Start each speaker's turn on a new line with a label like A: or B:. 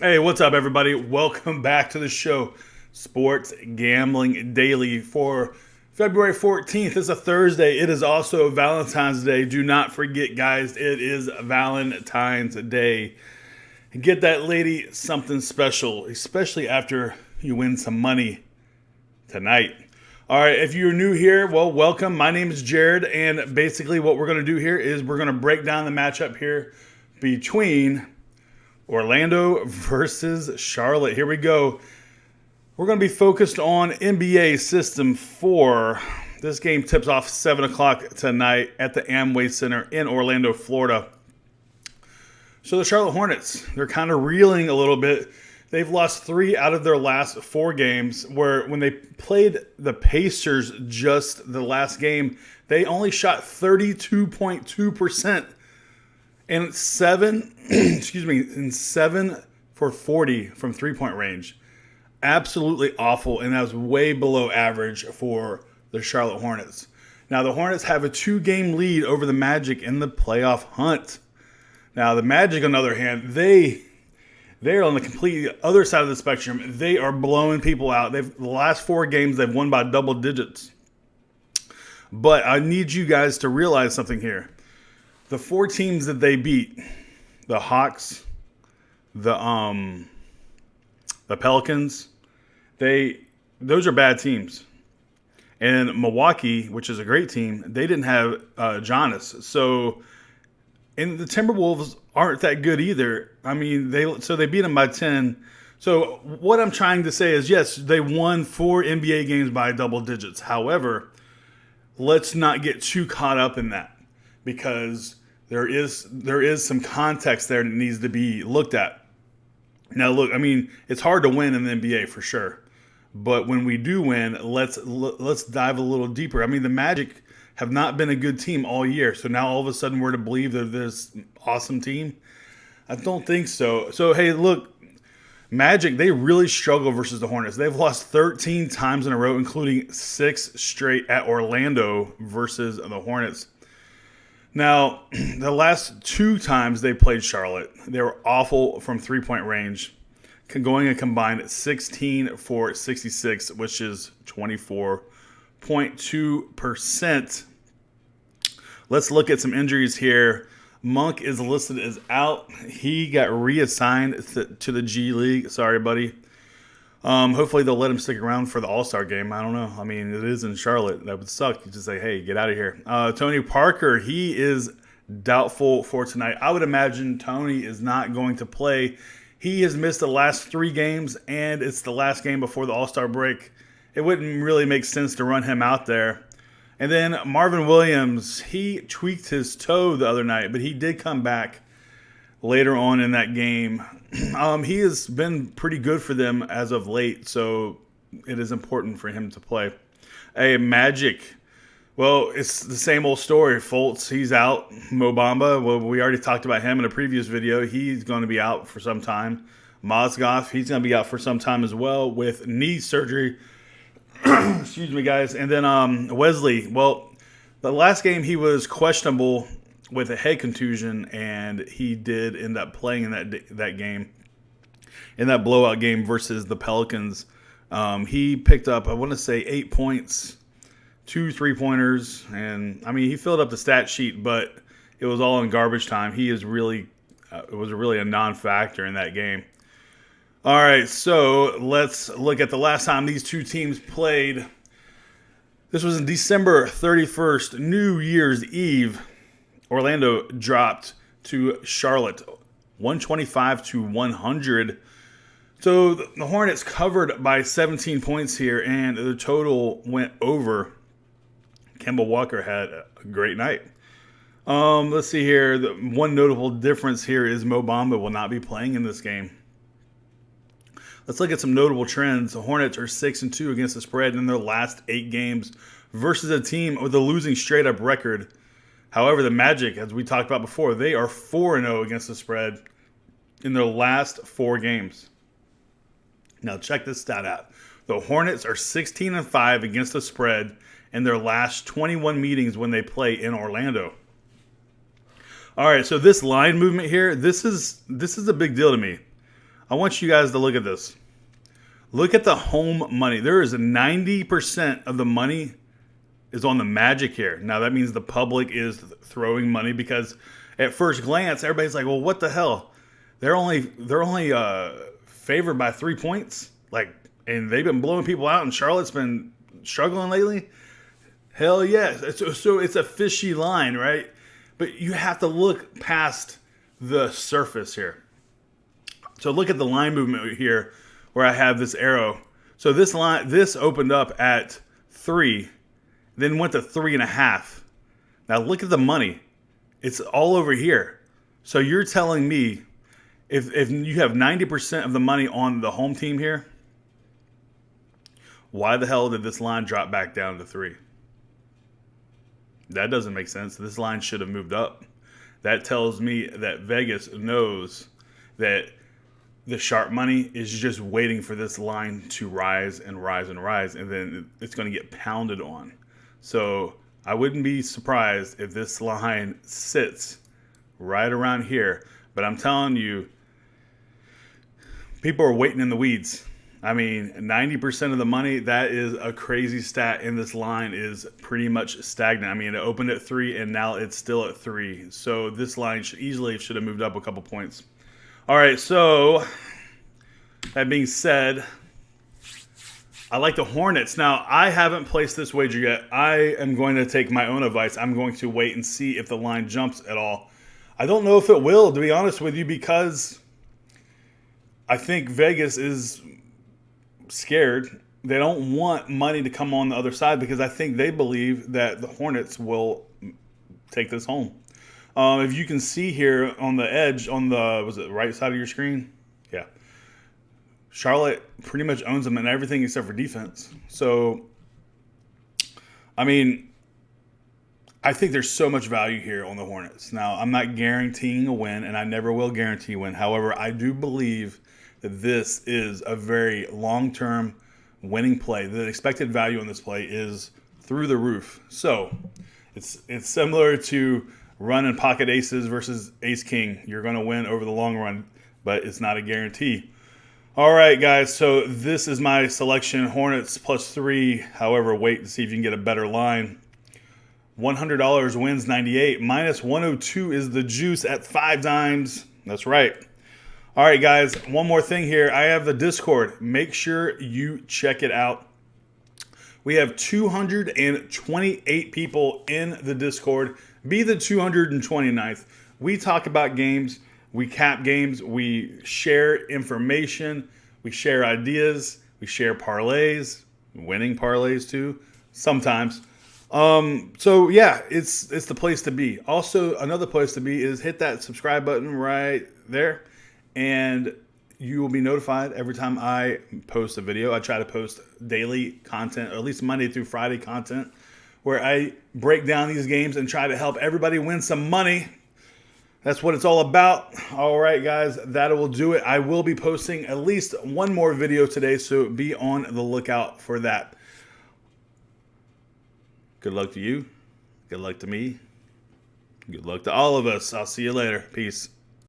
A: Hey, what's up, everybody? Welcome back to the show, Sports Gambling Daily for February 14th. It's a Thursday. It is also Valentine's Day. Do not forget, guys, it is Valentine's Day. Get that lady something special, especially after you win some money tonight. All right, if you're new here, well, welcome. My name is Jared, and basically what we're going to do here is we're going to break down the matchup here between Orlando versus Charlotte. Here we go. We're going to be focused on NBA System 4. This game tips off 7 o'clock tonight at the Amway Center in Orlando, Florida. So the Charlotte Hornets, they're kind of reeling a little bit. They've lost 3 out of their last 4 games, where when they played the Pacers just the last game, they only shot 32.2%. And 7 for 40 from three-point range. Absolutely awful, and that was way below average for the Charlotte Hornets. Now, the Hornets have a 2-game lead over the Magic in the playoff hunt. Now, the Magic, on the other hand, they're on the complete other side of the spectrum. They are blowing people out. The last 4 games, they've won by double digits. But I need you guys to realize something here. The 4 teams that they beat, the Hawks, the Pelicans, those are bad teams. And Milwaukee, which is a great team, they didn't have Giannis. So, and the Timberwolves aren't that good either. I mean, they beat them by 10. So what I'm trying to say is, yes, they won 4 NBA games by double digits. However, let's not get too caught up in that, because there is some context there that needs to be looked at. Now, look, I mean, it's hard to win in the NBA for sure, but when we do win, let's dive a little deeper. I mean, the Magic have not been a good team all year, so now all of a sudden we're to believe they're this awesome team? I don't think so. So, hey, look, Magic, they really struggle versus the Hornets. They've lost 13 times in a row, including 6 straight at Orlando versus the Hornets. Now, the last 2 times they played Charlotte, they were awful from three-point range, going a combined 16 for 66, which is 24.2%. Let's look at some injuries here. Monk is listed as out. He got reassigned to the G League. Sorry, buddy. Hopefully they'll let him stick around for the All-Star game. I don't know. I mean, it is in Charlotte. That would suck. You just say, hey, get out of here. Tony Parker, he is doubtful for tonight. I would imagine Tony is not going to play. He has missed the last 3 games, and it's the last game before the All-Star break. It wouldn't really make sense to run him out there. And then Marvin Williams, he tweaked his toe the other night, but he did come back later on in that game. He has been pretty good for them as of late, so it is important for him to play. Hey, Magic. Well, it's the same old story. Fultz, he's out. Mo Bamba, well, we already talked about him in a previous video. He's going to be out for some time. Mozgov, he's going to be out for some time as well with knee surgery. Excuse me, guys. And then Wesley, well, the last game he was questionable with a head contusion, and he did end up playing in that game, in that blowout game versus the Pelicans. He picked up, I want to say, 8 points, 2 3-pointers, and I mean, he filled up the stat sheet, but it was all in garbage time. He is really, it was really a non-factor in that game. All right, so let's look at the last time these 2 teams played. This was in December 31st, New Year's Eve. Orlando dropped to Charlotte, 125-100. So the Hornets covered by 17 points here, and the total went over. Kemba Walker had a great night. Let's see here. The one notable difference here is Mo Bamba will not be playing in this game. Let's look at some notable trends. The Hornets are 6-2 against the spread in their last 8 games versus a team with a losing straight-up record. However, the Magic, as we talked about before, they are 4-0 against the spread in their last 4 games. Now, check this stat out. The Hornets are 16-5 against the spread in their last 21 meetings when they play in Orlando. All right, so this line movement here, this is a big deal to me. I want you guys to look at this. Look at the home money. There is 90% of the money is on the Magic here. Now that means the public is throwing money because at first glance everybody's like, well, what the hell? They're only favored by 3 points. Like, and they've been blowing people out, and Charlotte's been struggling lately. Hell yeah. So it's a fishy line, right? But you have to look past the surface here. So look at the line movement here where I have this arrow. So this opened up at 3, then went to 3.5. Now look at the money. It's all over here. So you're telling me if you have 90% of the money on the home team here, why the hell did this line drop back down to 3? That doesn't make sense. This line should have moved up. That tells me that Vegas knows that the sharp money is just waiting for this line to rise and rise and rise, and then it's going to get pounded on. So I wouldn't be surprised if this line sits right around here. But I'm telling you, people are waiting in the weeds. I mean, 90% of the money, that is a crazy stat, and this line is pretty much stagnant. I mean, it opened at 3, and now it's still at 3. So this line should have moved up a couple points. All right, so that being said, I like the Hornets. Now, I haven't placed this wager yet. I am going to take my own advice. I'm going to wait and see if the line jumps at all. I don't know if it will, to be honest with you, because I think Vegas is scared. They don't want money to come on the other side because I think they believe that the Hornets will take this home. If you can see here on the edge, on the, was it right side of your screen? Yeah. Charlotte pretty much owns them in everything except for defense. So, I mean, I think there's so much value here on the Hornets. Now, I'm not guaranteeing a win, and I never will guarantee a win. However, I do believe that this is a very long-term winning play. The expected value on this play is through the roof. So, it's similar to running pocket aces versus ace king. You're going to win over the long run, but it's not a guarantee. All right, guys, so this is my selection. Hornets +3. However, wait to see if you can get a better line. $100 wins 98. -102 is the juice at 5 dimes. That's right. All right, guys, one more thing here. I have the Discord. Make sure you check it out. We have 228 people in the Discord. Be the 229th. We talk about games. We cap games. We share information. We share ideas. We share parlays. Winning parlays, too, sometimes. So, yeah, it's the place to be. Also, another place to be is hit that subscribe button right there. And you will be notified every time I post a video. I try to post daily content, or at least Monday through Friday content, where I break down these games and try to help everybody win some money. That's what it's all about. All right, guys, that will do it. I will be posting at least one more video today, so be on the lookout for that. Good luck to you. Good luck to me. Good luck to all of us. I'll see you later. Peace.